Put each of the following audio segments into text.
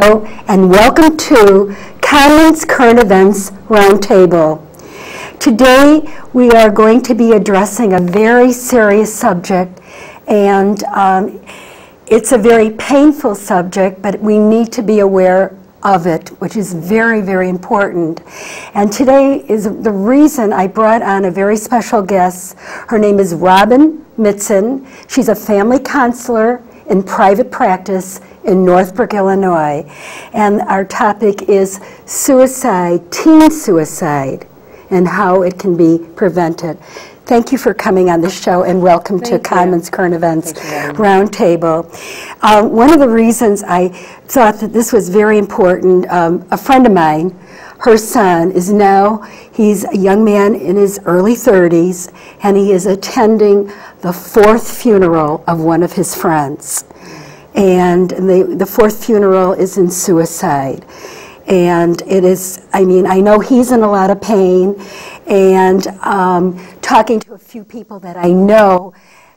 Hello, and welcome to Cahnmann's Current Events Roundtable. Today, we are going to be addressing a very serious subject, and it's a very painful subject, but we need to be aware of it, which is very, very important. And today is the reason I brought on a very special guest. Her name is Mitzen. She's a family counselor in private practice in Northbrook, Illinois. And our topic is suicide, teen suicide, and how it can be prevented. Thank you for coming on the show, and welcome to Cahnmann's Current Events Roundtable. One of the reasons I thought that this was very important, a friend of mine, her son is now, he's a young man in his early 30s, and he is attending the 4th funeral of one of his friends. And the 4th funeral is in suicide. And it is, I mean, I know he's in a lot of pain, and talking to a few people that I know,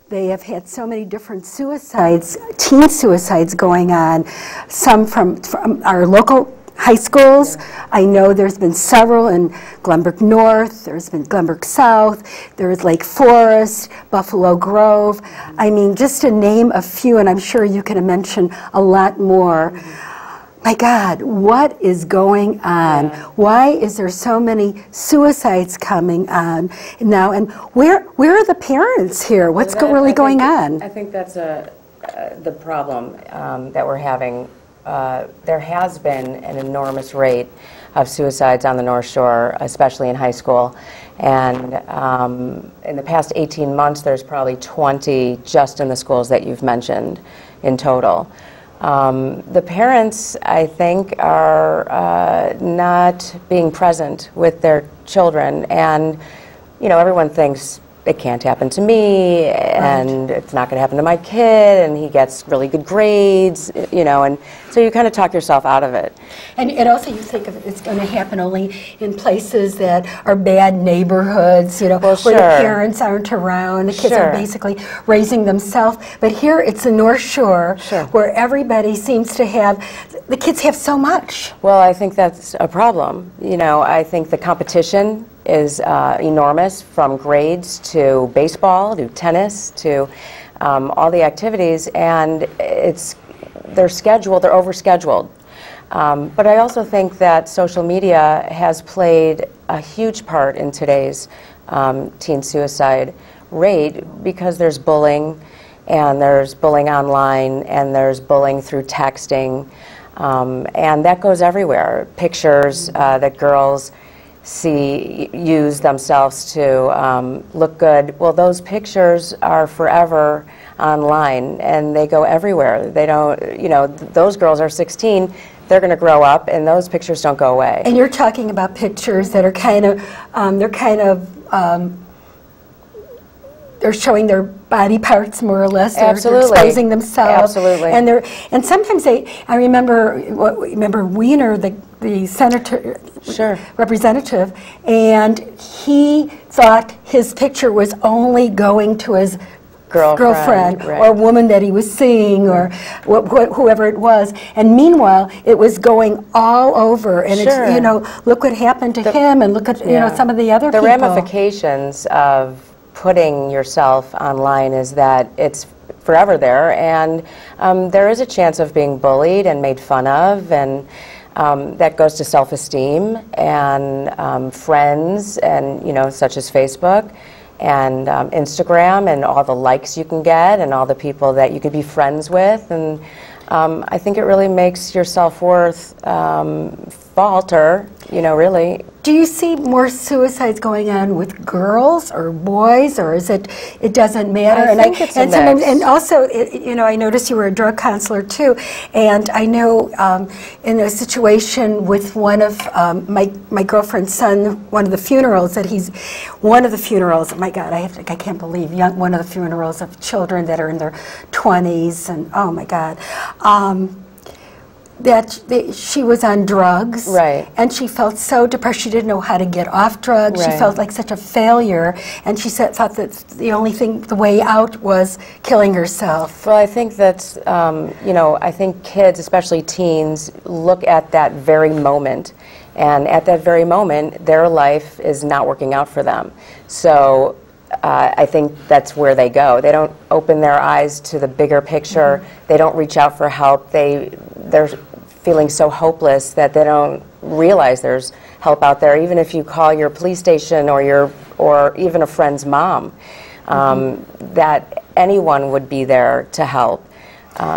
they have had so many different suicides, teen suicides going on, some from our local high schools. I know there's been several in Glenbrook North, there's been Glenbrook South, there's Lake Forest, Buffalo Grove. I mean, just to name a few, and I'm sure you can mention a lot more. My God, what is going on? Why is there so many suicides coming on now? And where are the parents here? What's really going on? I think that's the problem that we're having. There has been an enormous rate of suicides on the North Shore, especially in high school. And in the past 18 months, there's probably 20 just in the schools that you've mentioned in total. The parents, I think, are not being present with their children, and you know, everyone thinks it can't happen to me, and it's not going to happen to my kid, and he gets really good grades, you know, and so you kind of talk yourself out of it. And also you think of it's going to happen only in places that are bad neighborhoods, you know, where the parents aren't around, the kids are basically raising themselves. But here it's the North Shore, where everybody seems to have, the kids have so much. Well, I think that's a problem. You know, I think the competition is enormous, from grades to baseball to tennis to all the activities, and they're overscheduled. But I also think that social media has played a huge part in today's teen suicide rate, because there's bullying, and there's bullying online, and there's bullying through texting, and that goes everywhere. Pictures that girls use themselves to look good. Well, those pictures are forever online, and they go everywhere. They don't, you know, those girls are 16, they're going to grow up, and those pictures don't go away. And you're talking about pictures that are they're showing their body parts more or less. They're exposing themselves. Absolutely. And sometimes I remember Wiener, the senator, representative, and he thought his picture was only going to his girlfriend or woman that he was seeing, or whoever it was. And meanwhile, it was going all over. And it's, you know, look what happened to him, and look at you know, some of the other people. The ramifications of putting yourself online is that it's forever there, and there is a chance of being bullied and made fun of, and that goes to self-esteem and friends, and you know, such as Facebook and Instagram, and all the likes you can get, and all the people that you could be friends with, and I think it really makes your self-worth falter, you know, really. Do you see more suicides going on with girls or boys, or is it doesn't matter? I think it's a mix. And also, you know, I noticed you were a drug counselor too, and I know in a situation with one of my girlfriend's son, one of the funerals my God, I can't believe, one of the funerals of children that are in their 20s, and oh my God. she was on drugs, Right. and she felt so depressed. She didn't know how to get off drugs. Right. She felt like such a failure, and she thought that the way out was killing herself. Well, I think that's, I think kids, especially teens, look at that very moment, and at that very moment, their life is not working out for them. So I think that's where they go. They don't open their eyes to the bigger picture. Mm-hmm. They don't reach out for help. They're feeling so hopeless that they don't realize there's help out there. Even if you call your police station or even a friend's mom, that anyone would be there to help.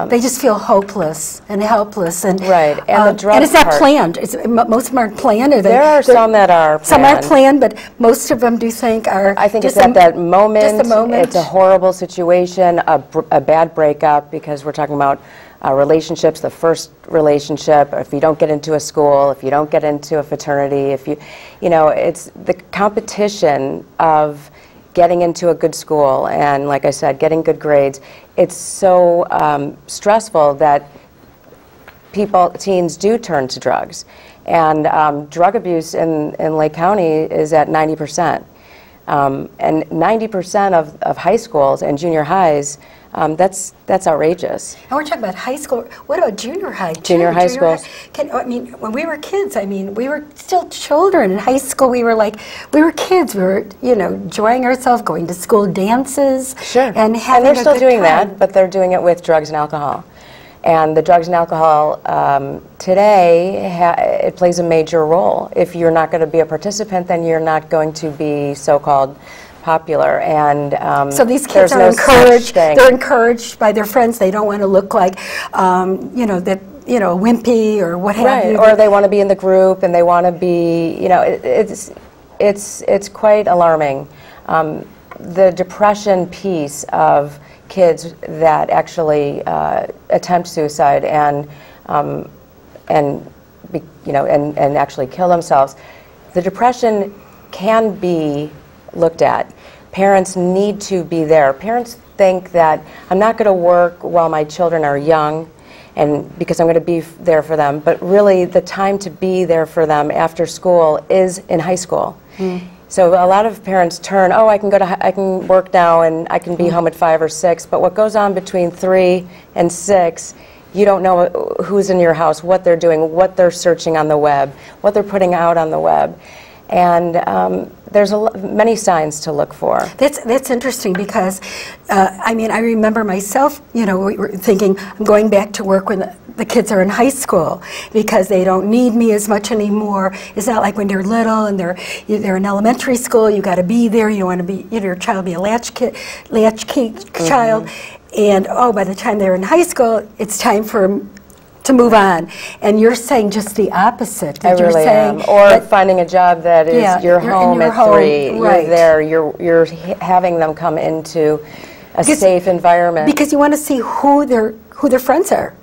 They just feel hopeless and helpless, and right. And the drug and it's not part, planned. Most of them aren't planned. There are some that are planned. Some aren't planned, but most of them, do you think, are? I think it's at that moment. Just a moment. It's a horrible situation, a bad breakup, because we're talking about relationships. The first relationship. If you don't get into a school, if you don't get into a fraternity, if it's the competition of getting into a good school, and like I said, getting good grades. It's so stressful that teens do turn to drugs. And drug abuse in Lake County is at 90%. And 90% of high schools and junior highs, that's outrageous. And we're talking about high school. What about junior high? Junior high schools. When we were kids, we were still children. In high school, we were kids. We were, enjoying ourselves, going to school dances. Sure. And having they're still doing time. that, but they're doing it with drugs and alcohol. And the drugs and alcohol today, it plays a major role. If you're not going to be a participant, then you're not going to be so-called popular. And so these kids are encouraged. They're encouraged by their friends. They don't want to look like, wimpy or what have you. Or they want to be in the group, and they want to be, it's quite alarming. The depression piece of kids that actually attempt suicide and actually kill themselves. The depression can be looked at. Parents need to be there. Parents think that I'm not going to work while my children are young, and because I'm going to be there for them. But really, the time to be there for them after school is in high school. Mm. So a lot of parents turn, I can work now and I can be home at 5 or 6, but what goes on between 3 and 6, you don't know who's in your house, what they're doing, what they're searching on the web, what they're putting out on the web. And there's many signs to look for. That's interesting because, I remember myself, we were thinking, I'm going back to work when the kids are in high school because they don't need me as much anymore. It's not like when they're little and they're in elementary school, you got to be there. You want to be, your child be a latchkey child. And, by the time they're in high school, it's time to move on. And you're saying just the opposite. I really am. Or finding a job that is your home at 3. Right. You're there. You're having them come into a safe environment. Because you want to see who their friends are.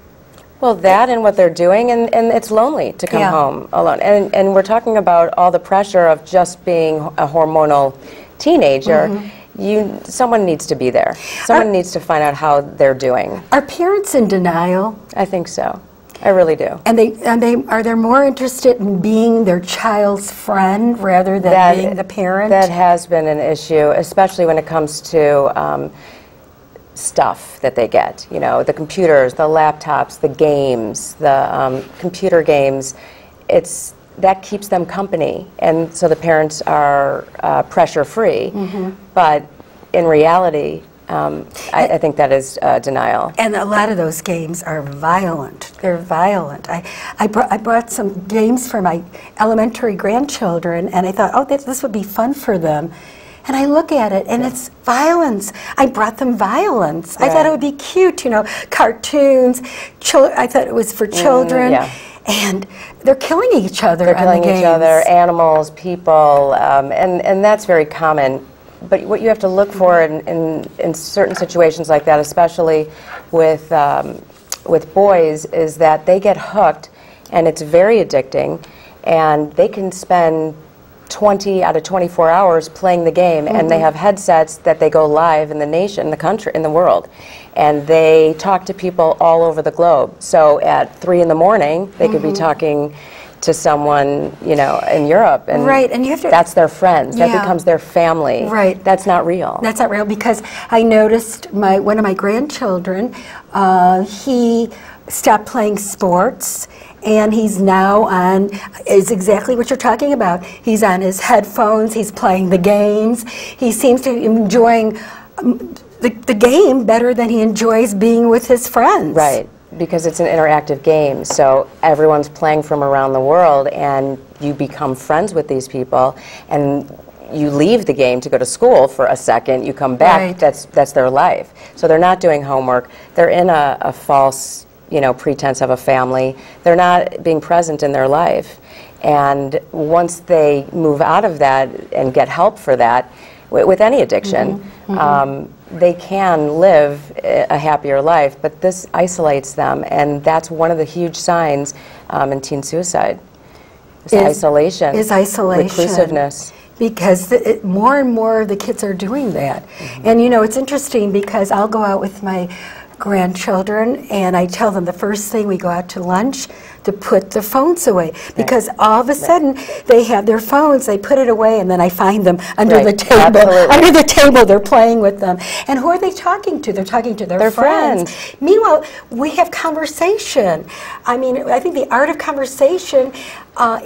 Well, that and what they're doing, and it's lonely to come home alone. And we're talking about all the pressure of just being a hormonal teenager. Mm-hmm. Someone needs to be there. Someone needs to find out how they're doing. Are parents in denial? I think so. I really do. And are they more interested in being their child's friend rather than being the parent? That has been an issue, especially when it comes to stuff that they get. The computers, the laptops, the games, the computer games. That keeps them company, and so the parents are pressure-free. Mm-hmm. But in reality, I think that is denial. And a lot of those games are violent. They're violent. I brought some games for my elementary grandchildren, and I thought, this would be fun for them. And I look at it, and it's violence. I brought them violence. Right. I thought it would be cute, cartoons. I thought it was for children. And they're killing each other. They're killing each other, animals, people, and that's very common. But what you have to look for in certain situations like that, especially with boys, is that they get hooked, and it's very addicting, and they can spend 20 out of 24 hours playing the game, and they have headsets that they go live in the nation, the country, in the world, and they talk to people all over the globe. So at 3 in the morning, they could be talking to someone, you know, in Europe, and and you have to, that's their friends. That becomes their family. That's not real. That's not real, because I noticed one of my grandchildren, he stopped playing sports, and he's now on, is exactly what you're talking about. He's on his headphones, he's playing the games. He seems to be enjoying the game better than he enjoys being with his friends. Right, because it's an interactive game, so everyone's playing from around the world, and you become friends with these people, and you leave the game to go to school for a second, you come back, that's their life. So they're not doing homework, they're in a false, you know, pretense of a family. They're not being present in their life. And once they move out of that and get help for that, with any addiction, they can live a happier life, but this isolates them, and that's one of the huge signs in teen suicide. Isolation. Reclusiveness. Because more and more of the kids are doing that. And you know, it's interesting because I'll go out with my grandchildren, and I tell them the first thing we go out to lunch to put their phones away, because all of a sudden they have their phones, they put it away, and then I find them under the table. Under the table, they're playing with them. And who are they talking to? They're talking to their friends. Meanwhile, we have conversation. I mean, I think the art of conversation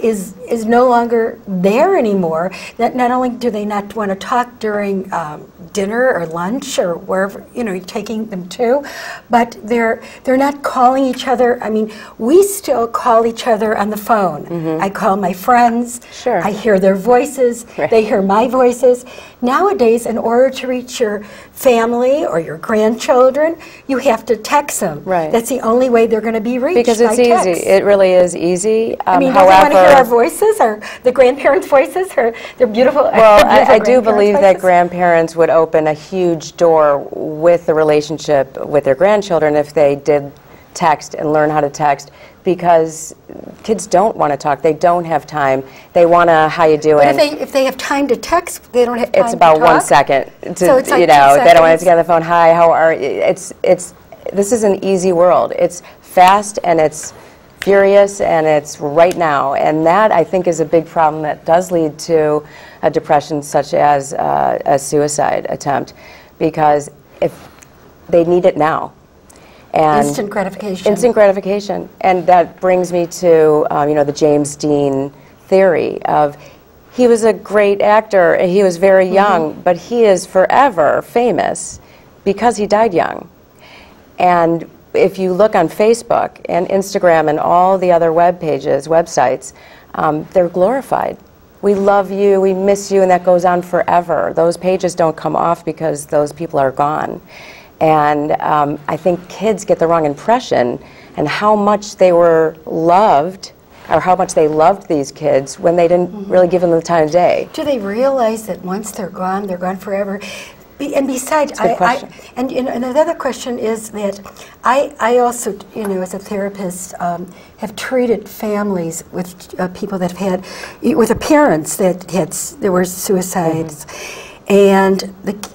is no longer there anymore. That not only do they not want to talk during dinner or lunch or wherever, you know, you're taking them to, but they're not calling each other. I mean, we still call each other on the phone. I call my friends. I hear their voices. They hear my voices. Nowadays, in order to reach your family or your grandchildren, you have to text them. That's the only way they're going to be reached. Because it's easy. It really is easy. I mean, don't they want to hear our voices, or the grandparents' voices, or their beautiful? Well, I do believe that grandparents would open a huge door with the relationship with their grandchildren if they did text and learn how to text, because kids don't want to talk. They don't have time. They want to, how you doing? But if they have time to text, they don't have time to talk? It's about 1 second. So it's like, you know, they don't want to get on the phone. Hi, how are you? This is an easy world. It's fast, and it's furious, and it's right now. And that, I think, is a big problem that does lead to a depression such as a suicide attempt, because if they need it now. And instant gratification. Instant gratification. And that brings me to, you know, the James Dean theory of, he was a great actor, and he was very young, but he is forever famous because he died young. And if you look on Facebook and Instagram and all the other web pages, websites, they're glorified. We love you, we miss you, and that goes on forever. Those pages don't come off because those people are gone. And I think kids get the wrong impression and how much they were loved, or how much they loved these kids when they didn't really give them the time of day. Do they realize that once they're gone forever? And besides, and another question is that I also, you know, as a therapist, have treated families with people that have had, with parents that there were suicides. And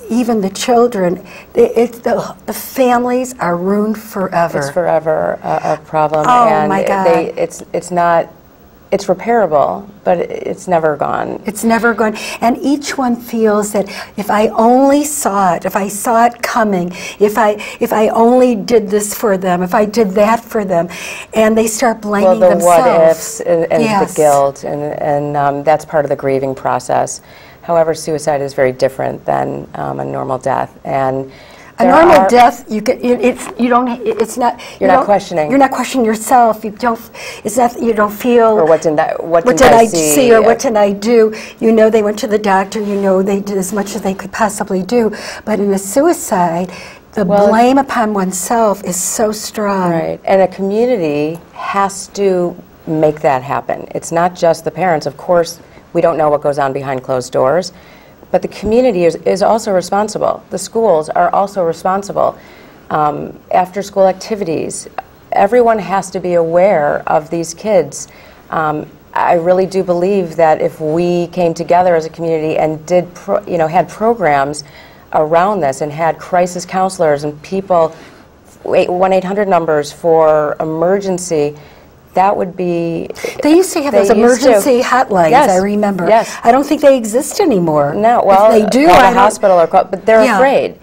even the children, the families are ruined forever. It's forever a problem. Oh, and my God. It's not, it's repairable, but it's never gone. It's never gone. And each one feels that if I only saw it, if I saw it coming, if I only did this for them, if I did that for them, and they start blaming themselves. Well, the what-ifs and the guilt, and that's part of the grieving process. However, suicide is very different than a normal death, and a normal death, it's not. You're not questioning. You're not questioning yourself. You don't. It's not. You don't feel. Or what did I see? Or what did I do? You know, they went to the doctor. You know, they did as much as they could possibly do. But in a suicide, the blame upon oneself is so strong. Right, and a community has to make that happen. It's not just the parents, of course. We don't know what goes on behind closed doors, but the community is also responsible. The schools are also responsible. After school activities, everyone has to be aware of these kids. I I really do believe that if we came together as a community and did, had programs around this and had crisis counselors and people, 1-800 numbers for emergency, that would be... They used to have those emergency hotlines, yes. I remember. Yes. I don't think they exist anymore. No, well, if they do, call I the don't... hospital, but they're afraid.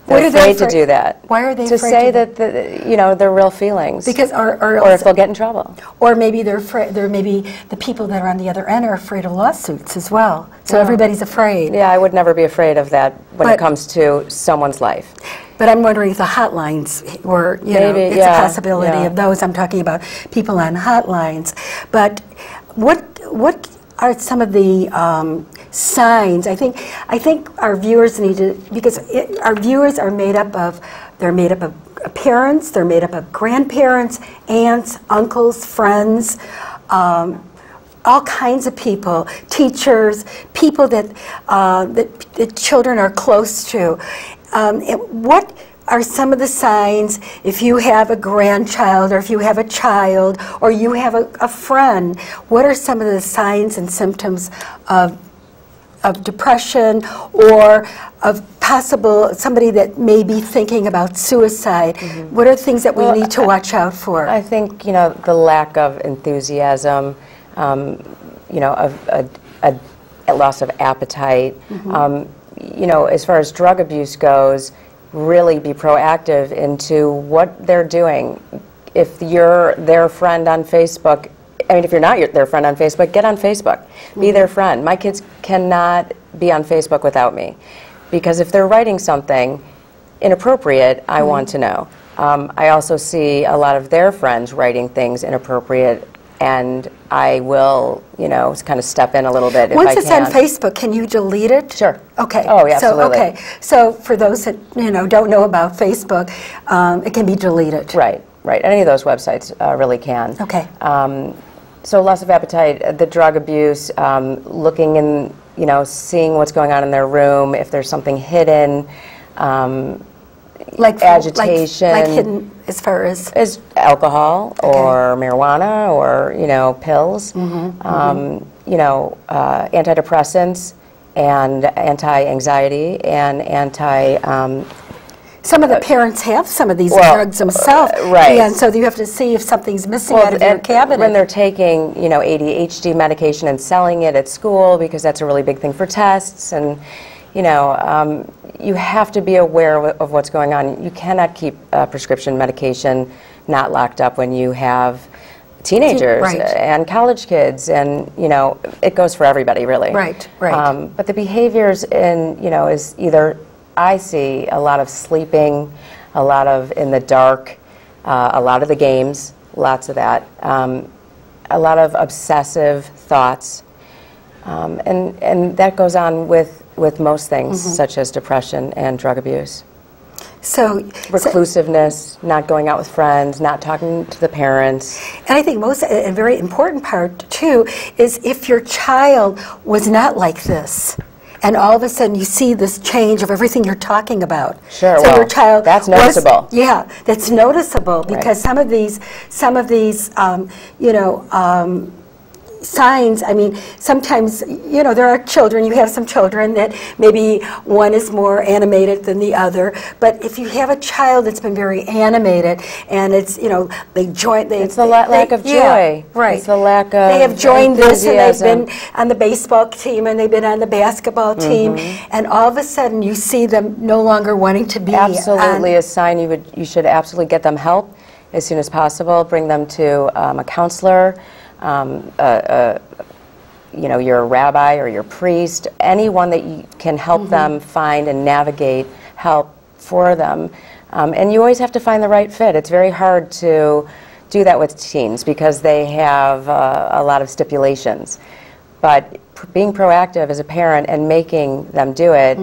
They're afraid to do that. Why are they to afraid say that their real feelings? Because or if they'll get in trouble. Or maybe they're afraid. Maybe the people that are on the other end are afraid of lawsuits as well. So everybody's afraid. Yeah, I would never be afraid of that when it comes to someone's life. But I'm wondering if the hotlines were, it's a possibility of those. I'm talking about people on hotlines. But what are some of the signs? I think our viewers need to, because our viewers are made up of parents, they're made up of grandparents, aunts, uncles, friends, all kinds of people, teachers, people that that children are close to. What are some of the signs if you have a grandchild or if you have a child or you have a friend? What are some of the signs and symptoms of depression or of possible somebody that may be thinking about suicide? Mm-hmm. What are things that we need to watch out for? I think the lack of enthusiasm, a loss of appetite. Mm-hmm. As far as drug abuse goes, really be proactive into what they're doing. If you're their friend on Facebook, if you're not their friend on Facebook, get on Facebook. Mm-hmm. Be their friend. My kids cannot be on Facebook without me, because if they're writing something inappropriate, I want to know. I also see a lot of their friends writing things inappropriate, and I will, kind of step in a little bit if I can. Once it's on Facebook, can you delete it? Sure. Okay. Oh, yeah, absolutely. So for those that don't know about Facebook, it can be deleted. Right. Any of those websites really can. Okay. So loss of appetite, the drug abuse, looking in, seeing what's going on in their room, if there's something hidden, like agitation, like hidden as far as alcohol or marijuana or pills, antidepressants and anti-anxiety and some of the parents have some of these drugs themselves, right? And so you have to see if something's missing out of your cabinet. When they're taking, ADHD medication and selling it at school, because that's a really big thing for tests, and you have to be aware of what's going on. You cannot keep prescription medication not locked up when you have teenagers and college kids, and it goes for everybody, really. Right. But the behaviors is either, I see a lot of sleeping, a lot of in the dark, a lot of the games, lots of that, a lot of obsessive thoughts, and that goes on with most things, such as depression and drug abuse. So reclusiveness, not going out with friends, not talking to the parents. And I think a very important part too is if your child was not like this, and all of a sudden you see this change of everything you're talking about. Sure. So well, your child that's noticeable. That's noticeable because some of these signs, sometimes, there are children, you have some children that maybe one is more animated than the other, but if you have a child that's been very animated and it's, it's the lack of joy. Yeah, right. It's the lack of They have joined this and they've been on the baseball team and they've been on the basketball team, and all of a sudden you see them no longer wanting to be absolutely a sign you should absolutely get them help as soon as possible. Bring them to a counselor, your rabbi or your priest, anyone that you can help them find and navigate help for them. And you always have to find the right fit. It's very hard to do that with teens because they have a lot of stipulations. But being proactive as a parent and making them do it,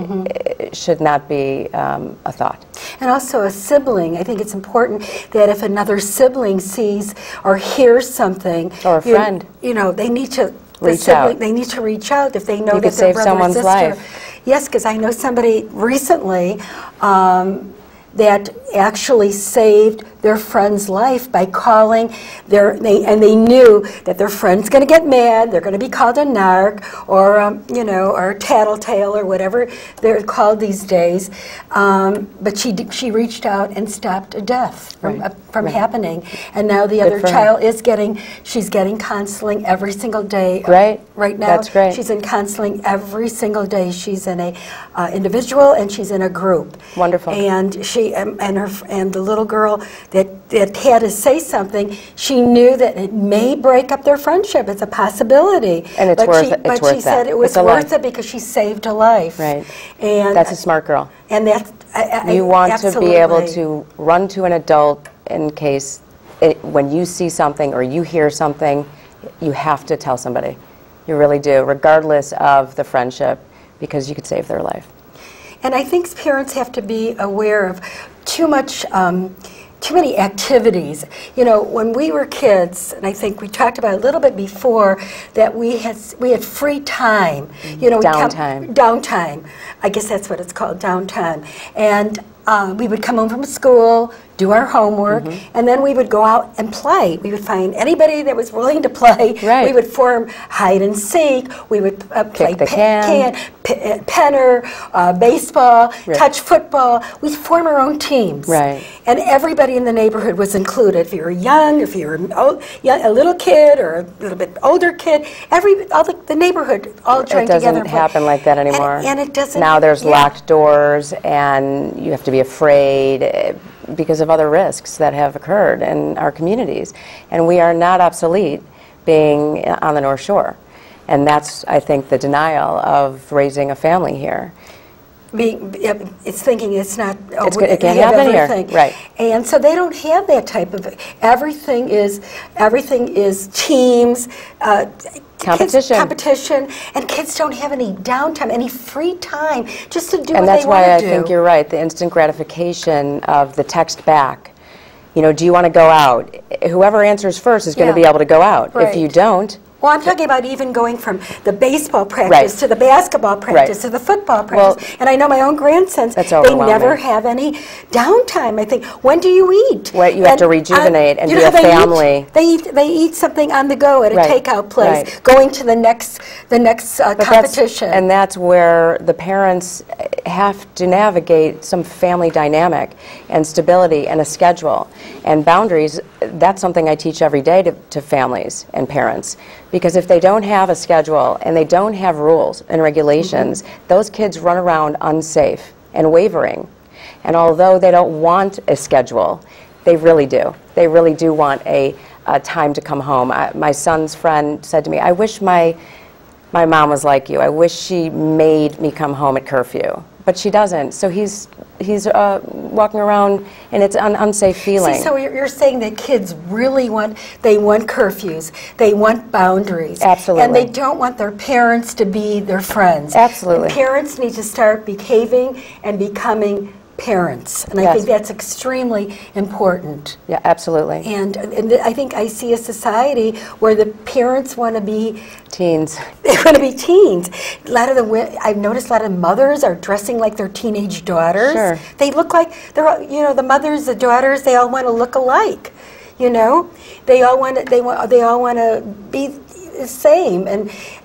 it should not be a thought. And also a sibling. I think it's important that if another sibling sees or hears something, or a friend, they need to reach out. They need to reach out if they know you that their could save brother someone's or sister. life. Yes, because I know somebody recently that actually saved their friend's life by calling and they knew that their friend's going to get mad, they're going to be called a narc or, you know, or a tattletale or whatever they're called these days. But she reached out and stopped a death from happening. And now the other child she's getting counseling every single day. Great. Right now, that's great. She's in counseling every single day. She's in a individual and she's in a group. Wonderful. And she and the little girl that had to say something, she knew that it may break up their friendship. It's a possibility. And it's worth it. But she said it was worth it because she saved a life. Right. And that's a smart girl. And that's you want absolutely. to be able to run to an adult in case when you see something or you hear something, you have to tell somebody. You really do, regardless of the friendship, because you could save their life. And I think parents have to be aware of too many activities. You know, when we were kids, and I think we talked about it a little bit before, that we had free time. You know, downtime. Downtime. I guess that's what it's called, downtime. And we would come home from school, do our homework, and then we would go out and play. We would find anybody that was willing to play. Right. We would form hide and seek. We would play penner, baseball, touch football. We'd form our own teams. Right. And everybody in the neighborhood was included. If you were young, if you were a little kid or a little bit older kid, the neighborhood all joined together. It doesn't happen like that anymore. And it doesn't. Now there's locked doors, and you have to be afraid because of other risks that have occurred in our communities. And we are not obsolete being on the North Shore. And that's, I think, the denial of raising a family here. It's thinking it's not. It can't happen here, right? And so they don't have that type of. Everything is teams. Competition, and kids don't have any downtime, any free time, just to do what they want to do. And that's why I think you're right, the instant gratification of the text back. You know, do you want to go out? Whoever answers first is going to be able to go out. Right. If you don't... Well, I'm talking about even going from the baseball practice to the basketball practice to the football practice. And I know my own grandsons, they never have any downtime. I think, when do you eat? Well, you have to rejuvenate and be a family. They eat something on the go at a takeout place, going to the next competition. And that's where the parents have to navigate some family dynamic and stability and a schedule. And boundaries, that's something I teach every day to families and parents. Because if they don't have a schedule and they don't have rules and regulations, those kids run around unsafe and wavering. And although they don't want a schedule, they really do. They really do want a time to come home. My son's friend said to me, I wish my mom was like you. I wish she made me come home at curfew. But she doesn't. So he's walking around, and it's an unsafe feeling. See, so you're saying that kids really want curfews, they want boundaries. Absolutely. And they don't want their parents to be their friends. Absolutely. And parents need to start behaving and becoming parents. And I think that's extremely important. Yeah, absolutely. And I think I see a society where the parents want to be teens. They want to be teens. I've noticed a lot of mothers are dressing like their teenage daughters. Sure. They look like the mothers, the daughters. They all want to look alike. You know, they all want to be the same.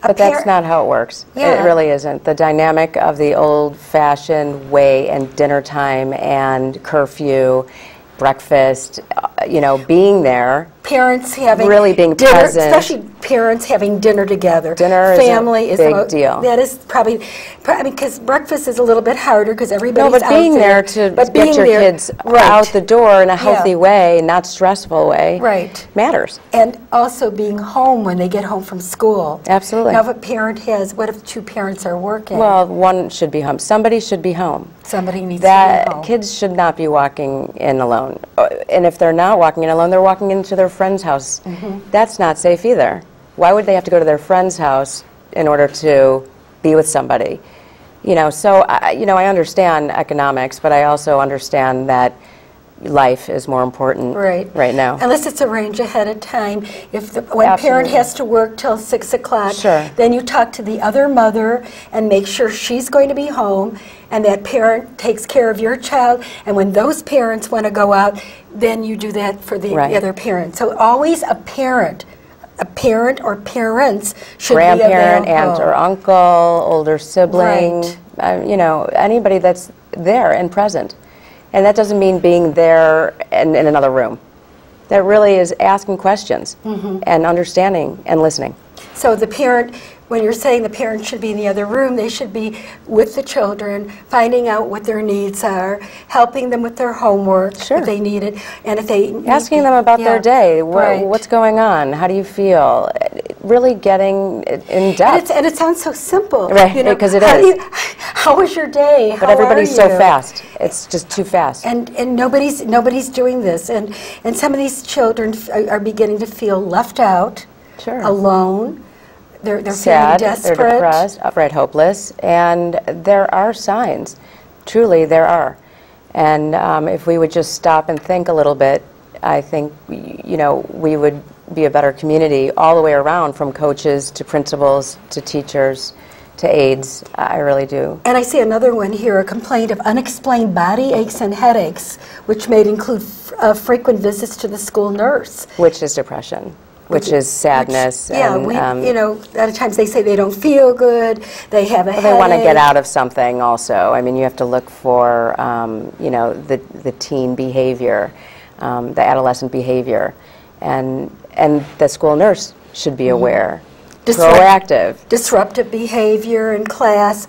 But that's not how it works. Yeah. It really isn't. The dynamic of the old-fashioned way and dinner time and curfew, breakfast, being there. Parents having really being dinner, present. Especially parents having dinner together. Dinner Family is a big deal. That is probably, because breakfast is a little bit harder because everybody's out being there to get your kids out the door in a healthy way, not stressful way, matters. And also being home when they get home from school. Absolutely. Now, what if two parents are working? Well, one should be home. Somebody should be home. Somebody needs to be home. Kids should not be walking in alone. And if they're not walking in alone, they're walking into their friend's house. That's not safe either. Why would they have to go to their friend's house in order to be with somebody? So I understand economics, but I also understand that life is more important right now. Unless it's arranged ahead of time. If one parent has to work till 6 o'clock, then you talk to the other mother and make sure she's going to be home, and that parent takes care of your child. And when those parents want to go out, then you do that for the other parent. So always a parent or parents should be available. Grandparent, aunt or uncle, older sibling, you know, anybody that's there and present. And that doesn't mean being there in another room. That really is asking questions and understanding and listening. So the parent, when you're saying the parent should be in the other room, they should be with the children, finding out what their needs are, helping them with their homework if they need it, and if they asking them about their day, what's going on, how do you feel, really getting in depth. And it sounds so simple, right? You know, because it is. How was your day? But everybody's so fast. It's just too fast. And nobody's doing this, and some of these children are beginning to feel left out, alone. They're sad, feeling desperate. They're depressed, outright hopeless, and there are signs. Truly, there are. And if we would just stop and think a little bit, I think, you know, we would be a better community all the way around, from coaches to principals to teachers to aides. I really do. And I see another one here, a complaint of unexplained body aches and headaches, which may include frequent visits to the school nurse. Which is depression. Which is sadness. You know, a lot of times they say they don't feel good, they have a headache. They want to get out of something also. I mean, you have to look for, you know, the teen behavior, the adolescent behavior. And the school nurse should be aware. Proactive. Disruptive behavior in class,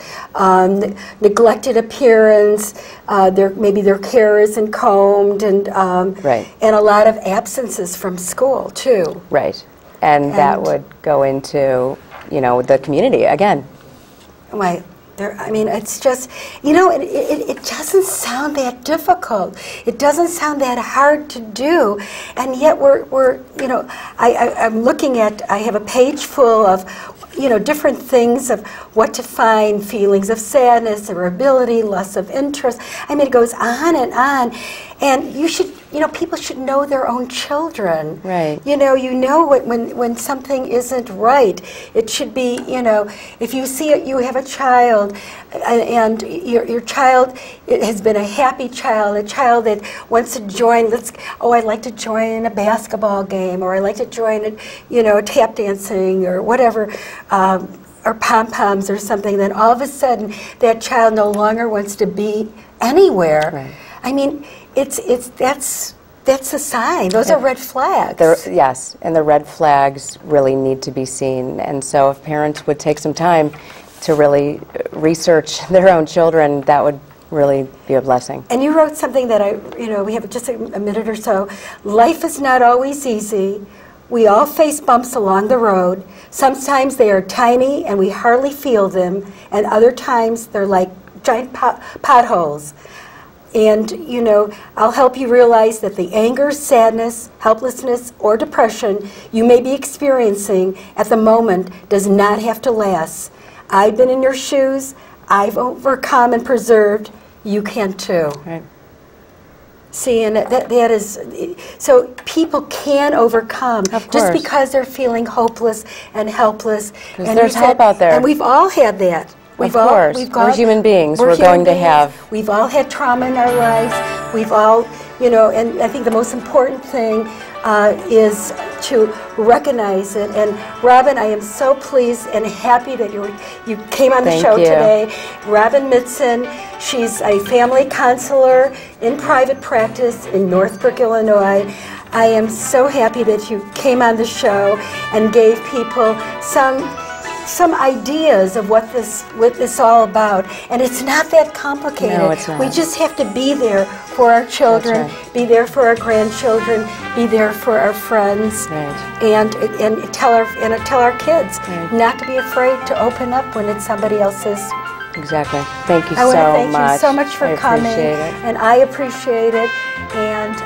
neglected appearance, maybe their hair isn't combed, and a lot of absences from school too. Right, and that would go into, you know, the community again. Right. I mean, it's just, you know, it doesn't sound that difficult. It doesn't sound that hard to do, and yet we're you know, I'm looking at, I have a page full of, you know, different things of what to find, feelings of sadness, irritability, loss of interest. I mean, it goes on, and you should, you know, people should know their own children. Right. You know when something isn't right. It should be, you know, if you see it, you have a child, and your child has been a happy child, a child that wants to join. I'd like to join in a basketball game, or I'd like to join in, you know, tap dancing or whatever. Or pom-poms or something, then all of a sudden that child no longer wants to be anywhere. Right. I mean, that's a sign. Those are red flags. Yes, and the red flags really need to be seen. And so if parents would take some time to really research their own children, that would really be a blessing. And you wrote something that you know, we have just a minute or so. Life is not always easy. We all face bumps along the road. Sometimes they are tiny and we hardly feel them, and other times they're like giant potholes. And, you know, I'll help you realize that the anger, sadness, helplessness, or depression you may be experiencing at the moment does not have to last. I've been in your shoes. I've overcome and preserved. You can too. Right. See, and that is, so people can overcome just because they're feeling hopeless and helpless. And there's help out there. And we've all had that. Of course. We're human beings. We're going to have. We've all had trauma in our lives. We've all, you know, and I think the most important thing is to recognize it. And Robin, I am so pleased and happy that you came on the show today. Robin Mitzen, she's a family counselor in private practice in Northbrook, Illinois. I am so happy that you came on the show and gave people some ideas of what this all about, and it's not that complicated. No, it's not. We just have to be there for our children, be there for our grandchildren, be there for our friends, and tell our kids not to be afraid to open up when it's somebody else's. Exactly. Thank you so much. I want to thank you so much for coming, appreciate it. and I appreciate it, and